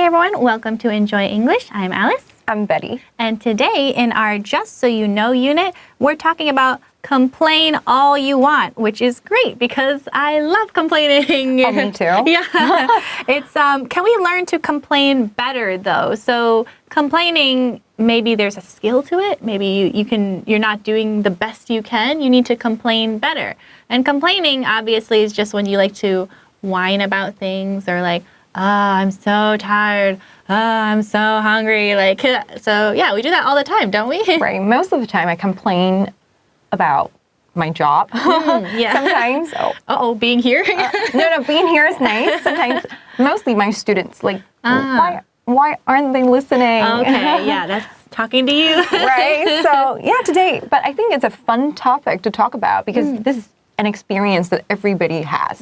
everyone, welcome to Enjoy English. I'm Alice. I'm Betty. And today in our Just So You Know unit, we're talking about complain all you want, which is great because I love complaining. Oh, me too. Yeah. It's can we learn to complain better though? So complaining, maybe there's a skill to it. Maybe you're not doing the best you can. You need to complain better. And complaining obviously is just when you like to whine about things or like, I'm so tired. I'm so hungry. So yeah, we do that all the time, don't we? Right. Most of the time I complain about my job. Yeah. Sometimes. Being here? No, being here is nice. Sometimes, mostly my students, why aren't they listening? Okay, yeah, that's talking to you. Right. So yeah, today, but I think it's a fun topic to talk about because this is an experience that everybody has.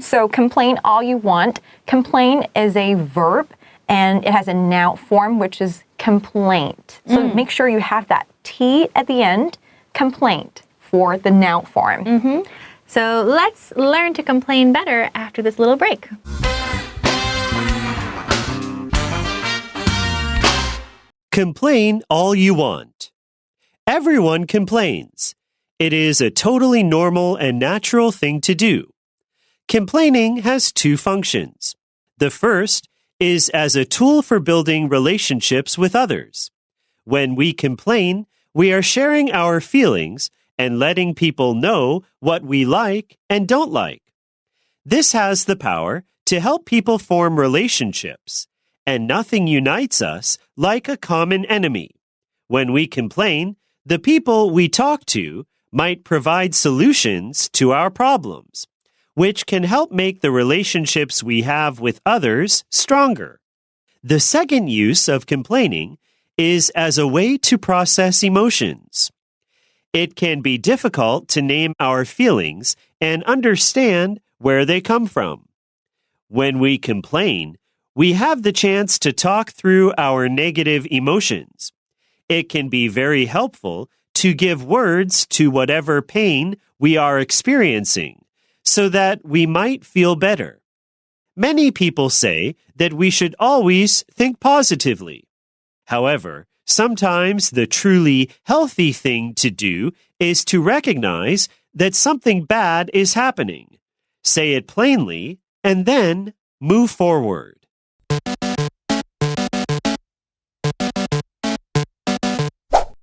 So complain all you want. Complain is a verb and it has a noun form, which is complaint. So make sure you have that T at the end, complaint, for the noun form. So let's learn to complain better after this little break. Complain all you want. Everyone complains. It is a totally normal and natural thing to do. Complaining has two functions. The first is as a tool for building relationships with others. When we complain, we are sharing our feelings and letting people know what we like and don't like. This has the power to help people form relationships, and nothing unites us like a common enemy. When we complain, the people we talk to might provide solutions to our problems, which can help make the relationships we have with others stronger. The second use of complaining is as a way to process emotions. It can be difficult to name our feelings and understand where they come from. When we complain, we have the chance to talk through our negative emotions. It can be very helpful to give words to whatever pain we are experiencing so that we might feel better. Many people say that we should always think positively. However, sometimes the truly healthy thing to do is to recognize that something bad is happening, say it plainly, and then move forward.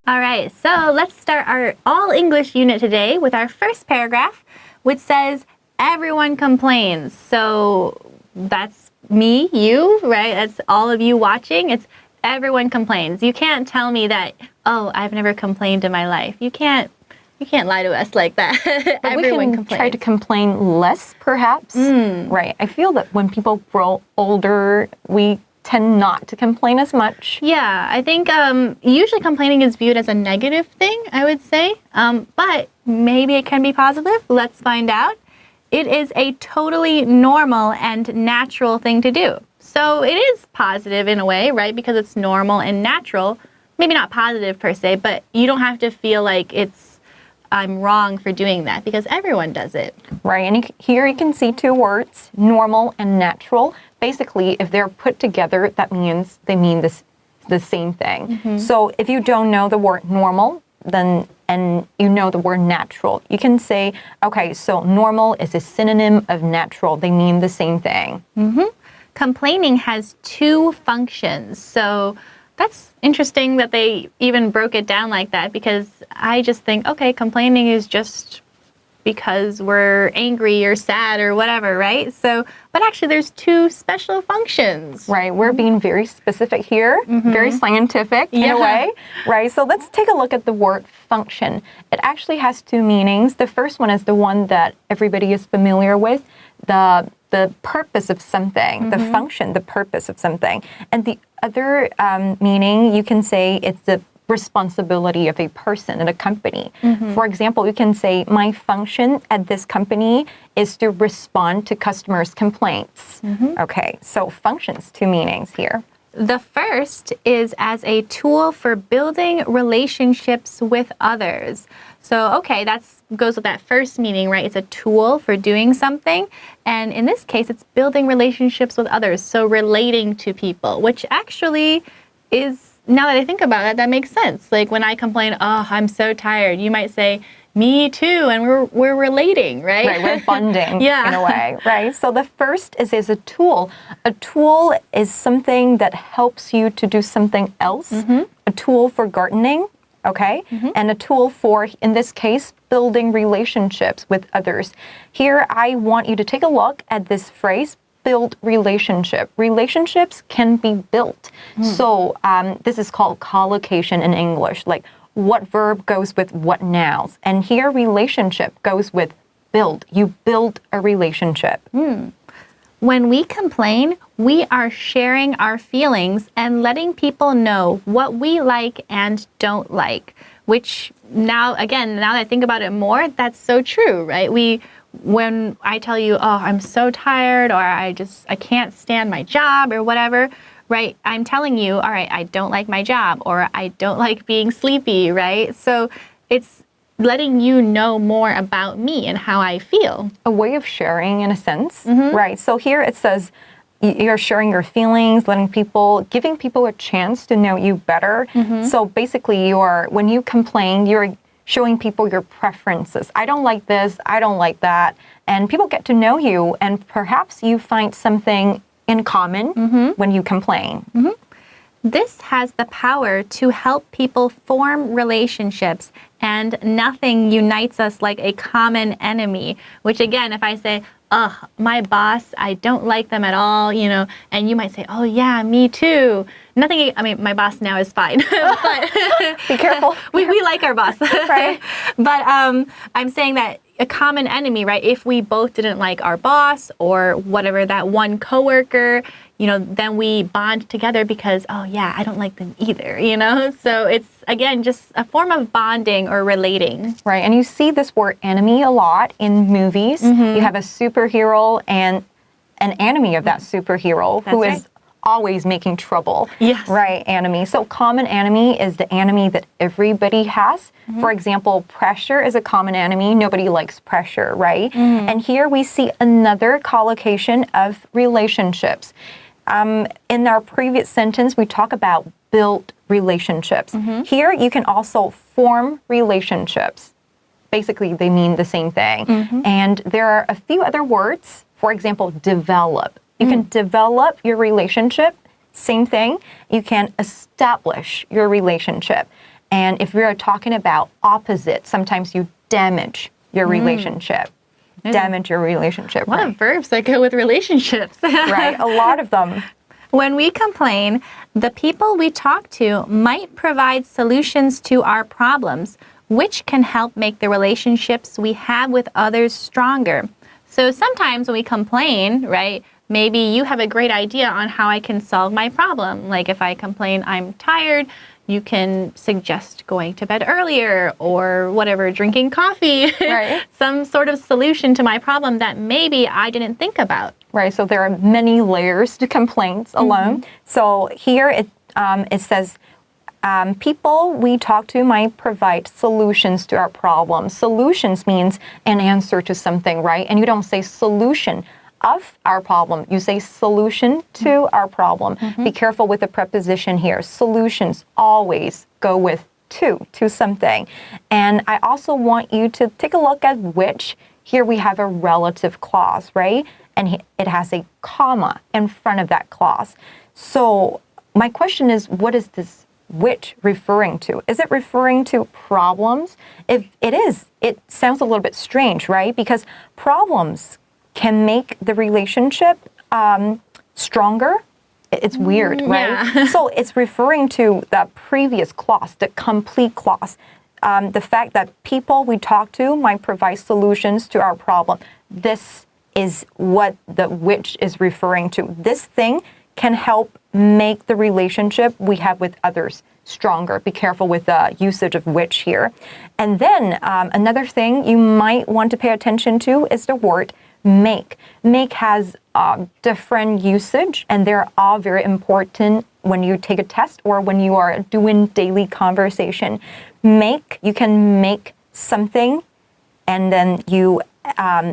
All right, so let's start our all English unit today with our first paragraph, which says, everyone complains. So that's me, you, right? That's all of you watching. It's everyone complains. You can't tell me that, I've never complained in my life. You can't lie to us like that. But everyone we can complains. try to complain less, perhaps. Right. I feel that when people grow older, we tend not to complain as much. Yeah, I think usually complaining is viewed as a negative thing, I would say. But maybe it can be positive. Let's find out. It is a totally normal and natural thing to do. So it is positive in a way, right? Because it's normal and natural. Maybe not positive per se, but you don't have to feel like I'm wrong for doing that because everyone does it. Right, and here you can see two words, normal and natural. Basically, if they're put together, that means they mean the same thing. So if you don't know the word normal, and you know the word natural, you can say, okay, so normal is a synonym of natural. They mean the same thing. Complaining has two functions. So that's interesting that they even broke it down like that because I just think, okay, complaining is just because we're angry or sad or whatever, right? So, but actually there's two special functions. Right, we're being very specific here, very scientific in a way. Right, so let's take a look at the word function. It actually has two meanings. The first one is the one that everybody is familiar with, the purpose of something, the function, the purpose of something. And the other meaning, you can say it's the responsibility of a person in a company. For example, you can say, my function at this company is to respond to customers' complaints. Okay, so functions, two meanings here. The first is as a tool for building relationships with others. So, okay, that goes with that first meaning, right? It's a tool for doing something. And in this case, it's building relationships with others. So relating to people, which actually is, now that I think about it, that makes sense. Like when I complain, oh, I'm so tired, you might say, me too, and we're relating, right? Right, we're bonding yeah. in a way, right? So the first is a tool. A tool is something that helps you to do something else. A tool for gardening, okay? And a tool for, in this case, building relationships with others. Here, I want you to take a look at this phrase, build relationship. Relationships can be built. So this is called collocation in English, like what verb goes with what nouns. And here, relationship goes with build. You build a relationship. When we complain, we are sharing our feelings and letting people know what we like and don't like, which now that I think about it more, that's so true, right? When I tell you, oh, I'm so tired, or I can't stand my job or whatever, right? I'm telling you, all right, I don't like my job, or I don't like being sleepy, right? So it's letting you know more about me and how I feel. A way of sharing in a sense, right? So here it says you're sharing your feelings, giving people a chance to know you better. So basically when you complain, you're showing people your preferences. I don't like this, I don't like that. And people get to know you, and perhaps you find something in common when you complain. This has the power to help people form relationships, and nothing unites us like a common enemy, which again, if I say, oh, my boss, I don't like them at all, and you might say, oh yeah, me too. My boss now is fine. But be careful. we like our boss. Right. But I'm saying that a common enemy, right? If we both didn't like our boss or whatever, that one coworker, then we bond together because, oh yeah, I don't like them either, So it's, again, just a form of bonding or relating. Right, and you see this word enemy a lot in movies. You have a superhero and an enemy of that superhero who is always making trouble. Yes. Right, enemy. So common enemy is the enemy that everybody has. For example, pressure is a common enemy. Nobody likes pressure, right? And here we see another collocation of relationships. In our previous sentence, we talk about build relationships. Here, you can also form relationships. Basically, they mean the same thing. And there are a few other words. For example, develop. You can develop your relationship. Same thing. You can establish your relationship. And if we're talking about opposite, sometimes you damage your relationship. Damage your relationship. A lot of verbs that go with relationships. Right, a lot of them. When we complain, the people we talk to might provide solutions to our problems, which can help make the relationships we have with others stronger. So sometimes when we complain, right, maybe you have a great idea on how I can solve my problem. Like if I complain I'm tired, you can suggest going to bed earlier or whatever, drinking coffee. Right. Some sort of solution to my problem that maybe I didn't think about. Right, so there are many layers to complaints alone. So here it says, people we talk to might provide solutions to our problems. Solutions means an answer to something, right? And you don't say solution of our problem. You say solution to our problem. Be careful with the preposition here. Solutions always go with to something. And I also want you to take a look at which. Here we have a relative clause, right? And it has a comma in front of that clause. So my question is, what is this which referring to? Is it referring to problems? If it is, it sounds a little bit strange, right? Because problems can make the relationship stronger. It's weird, right? Yeah. So it's referring to the previous clause, the complete clause. The fact that people we talk to might provide solutions to our problem. This is what the which is referring to. This thing can help make the relationship we have with others stronger. Be careful with the usage of which here. And then another thing you might want to pay attention to is the word make. Make has different usage, and they're all very important when you take a test or when you are doing daily conversation. You can make something and then you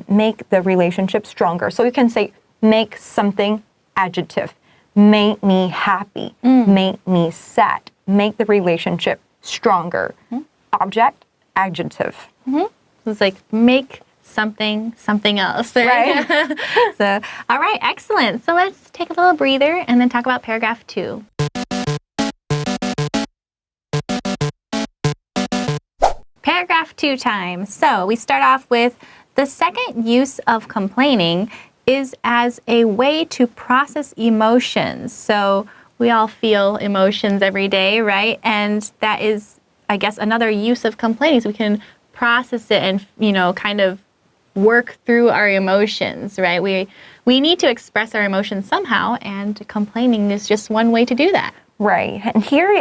make the relationship stronger. So you can say make something adjective, make me happy, make me sad, make the relationship stronger. Object, adjective. So it's like make something else, right? So, all right, excellent. So let's take a little breather and then talk about paragraph 2. Paragraph 2 time. So we start off with the second use of complaining is as a way to process emotions. So we all feel emotions every day, right? And that is, I guess, another use of complaining. So we can process it and, kind of work through our emotions, right? We need to express our emotions somehow, and complaining is just one way to do that. Right. And here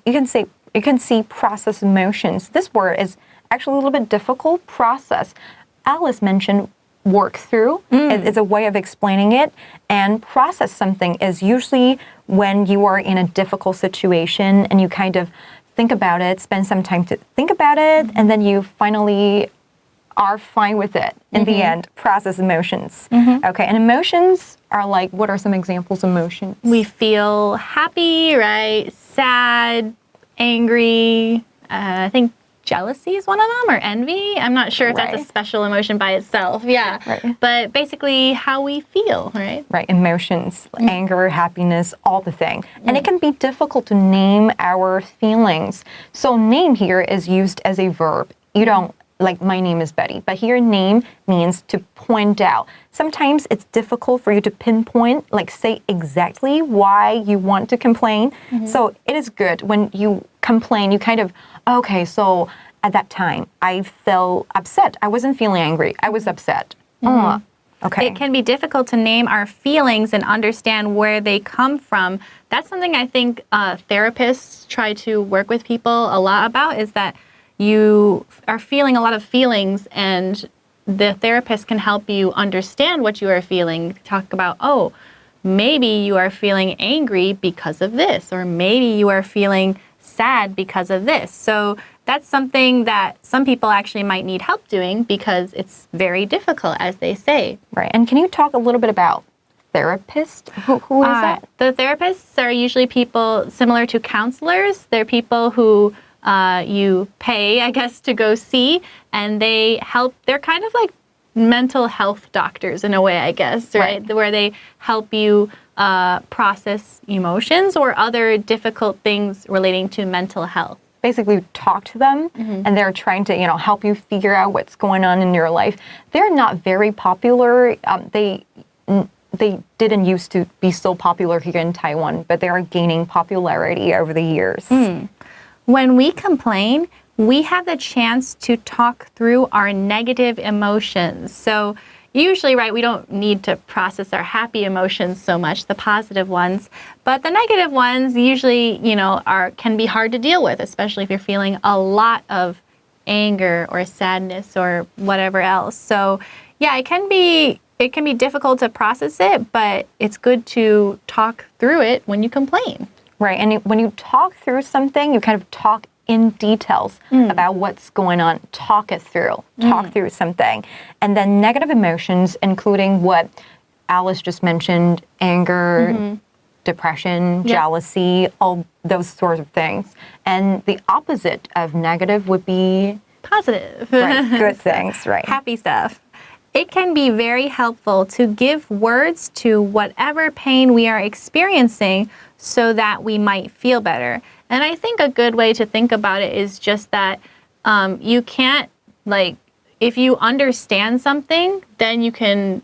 you can see process emotions. This word is actually a little bit difficult. Process. Alice mentioned work through. It's a way of explaining it. And process something is usually when you are in a difficult situation and you kind of think about it, spend some time to think about it, and then you finally are fine with it in the end. Process emotions. Okay, and emotions are like, what are some examples of emotions? We feel happy, right? Sad, angry, I think jealousy is one of them, or envy. I'm not sure if that's a special emotion by itself. Yeah. Right. But basically how we feel, right? Right. Emotions, anger, happiness, all the thing. And it can be difficult to name our feelings. So name here is used as a verb. You don't, like, my name is Betty, but here name means to point out. Sometimes it's difficult for you to pinpoint, like say exactly why you want to complain. So it is good when you complain, you kind of, okay, so at that time I felt upset. I wasn't feeling angry. I was upset. Okay. It can be difficult to name our feelings and understand where they come from. That's something I think therapists try to work with people a lot about, is that you are feeling a lot of feelings and the therapist can help you understand what you are feeling. Talk about, oh, maybe you are feeling angry because of this, or maybe you are feeling sad because of this. So that's something that some people actually might need help doing because it's very difficult, as they say. Right. And can you talk a little bit about therapists? Who is that? The therapists are usually people similar to counselors. They're people who you pay, I guess, to go see, and they help. They're kind of like mental health doctors in a way, I guess, right? Where they help you process emotions or other difficult things relating to mental health. Basically talk to them and they're trying to, help you figure out what's going on in your life. They're not very popular. They didn't used to be so popular here in Taiwan, but they are gaining popularity over the years. When we complain, we have the chance to talk through our negative emotions. So usually, right, we don't need to process our happy emotions so much, the positive ones, but the negative ones usually, can be hard to deal with, especially if you're feeling a lot of anger or sadness or whatever else. So yeah, it can be difficult to process it, but it's good to talk through it when you complain. Right, and when you talk through something, you kind of talk in details about what's going on, talk it through, talk through something. And then negative emotions, including what Alice just mentioned, anger, depression, jealousy, all those sorts of things. And the opposite of negative would be positive. Right, good things, right. Happy stuff. It can be very helpful to give words to whatever pain we are experiencing so that we might feel better. And I think a good way to think about it is just that you can't, if you understand something, then you can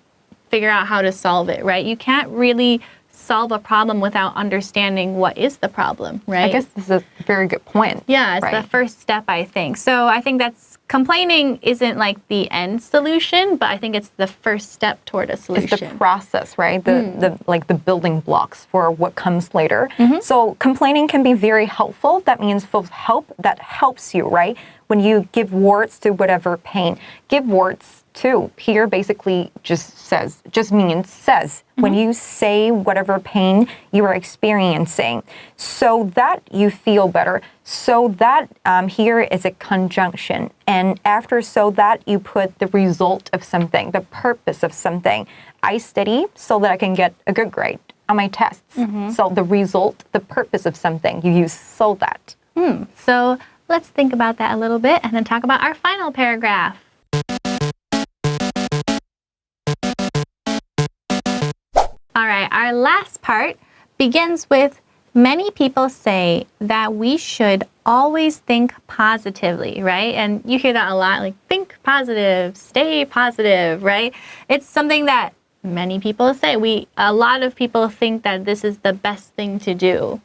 figure out how to solve it, right? You can't really solve a problem without understanding what is the problem, right? I guess this is a very good point. Yeah, it's the first step, I think. So I think complaining isn't like the end solution, but I think it's the first step toward a solution. It's the process, right? The building blocks for what comes later. So complaining can be very helpful. That means full of help that helps you, right? when you give words to whatever pain. Give words to here basically just means says. When you say whatever pain you are experiencing, so that you feel better. So that here is a conjunction. And after so that, you put the result of something, the purpose of something. I study so that I can get a good grade on my tests. So the result, the purpose of something, you use so that. So let's think about that a little bit and then talk about our final paragraph. All right, our last part begins with many people say that we should always think positively, right? And you hear that a lot, like think positive, stay positive, right? It's something that many people say. A lot of people think that this is the best thing to do.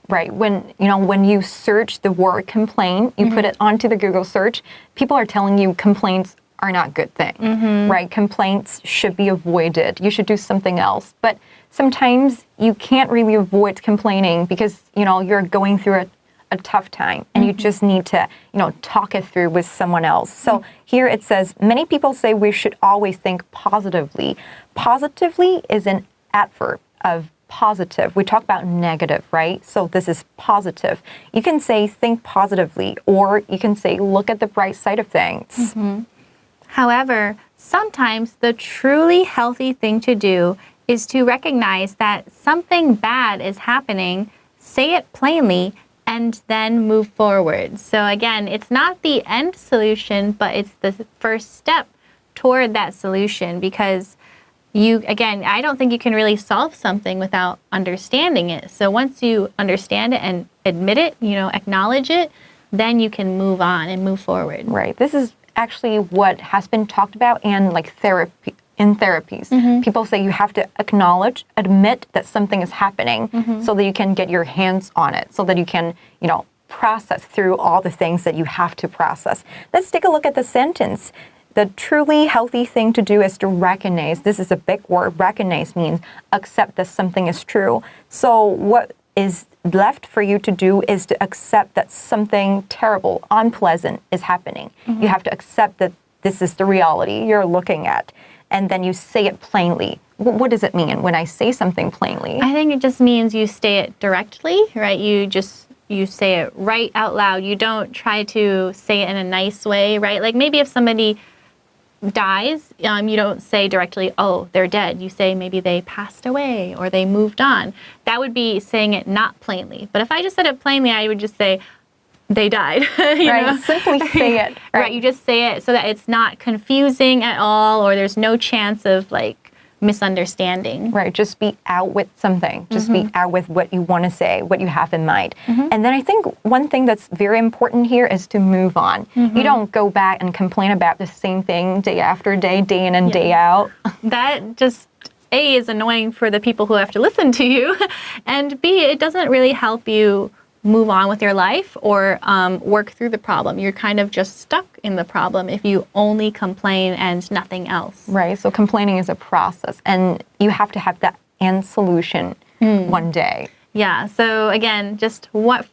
Right. When you search the word complain, you put it onto the Google search, people are telling you complaints are not a good thing, right? Complaints should be avoided. You should do something else. But sometimes you can't really avoid complaining because, you're going through a tough time and you just need to, talk it through with someone else. So here it says, many people say we should always think positively. Positively is an adverb of positive. We talk about negative, right? So this is positive. You can say think positively, or you can say look at the bright side of things. However, sometimes the truly healthy thing to do is to recognize that something bad is happening, say it plainly, and then move forward. So again, it's not the end solution, but it's the first step toward that solution, because I don't think you can really solve something without understanding it. So once you understand it and admit it, acknowledge it, then you can move on and move forward. Right. This is actually what has been talked about in therapies. People say you have to admit that something is happening so that you can get your hands on it, so that you can, process through all the things that you have to process. Let's take a look at the sentence. The truly healthy thing to do is to recognize. This is a big word. Recognize means accept that something is true. So what is left for you to do is to accept that something terrible, unpleasant is happening. You have to accept that this is the reality you're looking at. And then you say it plainly. What does it mean when I say something plainly? I think it just means you say it directly, right? You say it right out loud. You don't try to say it in a nice way, right? Like maybe if somebody dies, you don't say directly, oh, they're dead. You say maybe they passed away or they moved on. That would be saying it not plainly. But if I just said it plainly, I would just say they died. Right, simply say it. Right, you just say it so that it's not confusing at all, or there's no chance of misunderstanding. Right, just be out with something. Just be out with what you want to say, what you have in mind. And then I think one thing that's very important here is to move on. You don't go back and complain about the same thing day after day, day in and day out. That just, A, is annoying for the people who have to listen to you, and B, it doesn't really help you move on with your life or work through the problem. You're kind of just stuck in the problem if you only complain and nothing else. Right, so complaining is a process, and you have to have that end solution one day. Yeah, so again,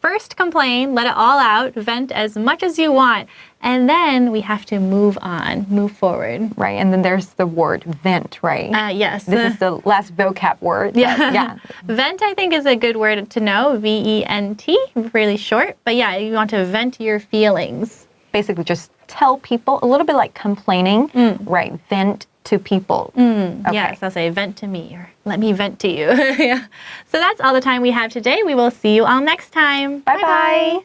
first complain, let it all out, vent as much as you want, and then we have to move on, move forward. Right, and then there's the word vent, right? Yes. This is the last vocab word. Yeah. Vent, I think, is a good word to know, V-E-N-T, really short. But yeah, you want to vent your feelings. Basically just tell people, a little bit like complaining, right? Vent to people. Okay. Yes, I'll say vent to me or let me vent to you. Yeah. So that's all the time we have today. We will see you all next time. Bye-bye.